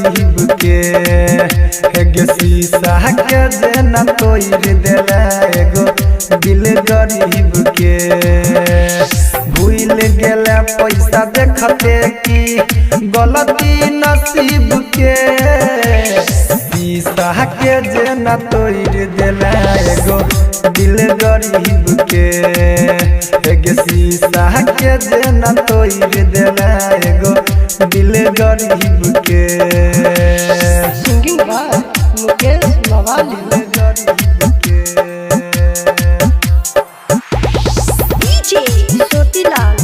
गरीब के एगो शीशा के जेना तोड़ देला एगो दिल गरीब के भूल गेला पैसा देखते की गलती नसीब के शीशा के जेना तोड़ देला एगो दिल गरीब के एगो शीशा के जेना तोड़ देला एगो दिल गरीब के सिंगिंग बाय मुकेश मवाली गरीब के डीजे छोटीलाल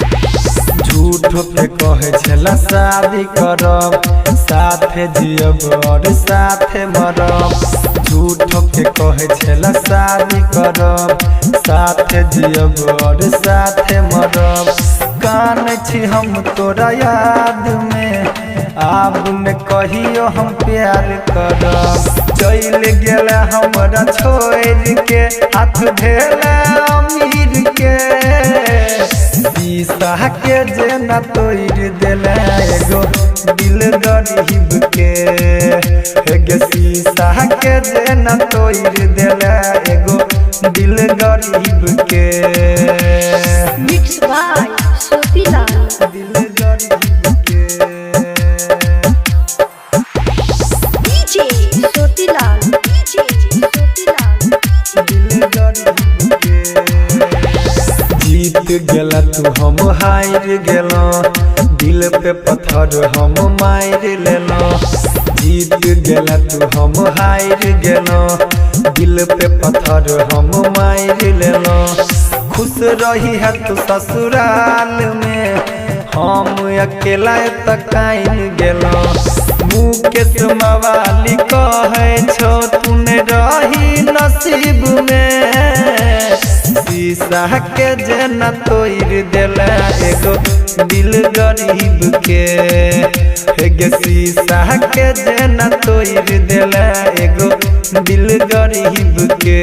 झूठो के कहे छला शादी करब साथे जियब और साथे मरब झूठो के कहे छला शादी करब साथे जियब और साथे मरब कान छी हम तोरा याद में आब में कहियो हम प्यार करब चल गेला हमरा छोड़ के हाथ भेला अमीर के शीशा के जेना तोड़ देला एगो दिल गरीब के एगो शीशा के जेना तोड़ देला एगो दिल गरीब के मिक्स बाय छोटीलाल दिल गरीब के डीजे छोटीलाल दिल गरीब के जीत गेला तू हम हार गेलो दिल पे पत्थर हम मार लेलो जीत गेला तू हम हार गेलो दिल पे पत्थर हम मार लेलो खुश रही है तू ससुराल में हम अकेला तकाइन गेलो मुकेश मवाली कहे छो तूने रही नसीब में शीशा के जेना तोड़ देला एगो दिल गरीब के एगो शीशा के जेना तोड़ देला एगो दिल गरीब के।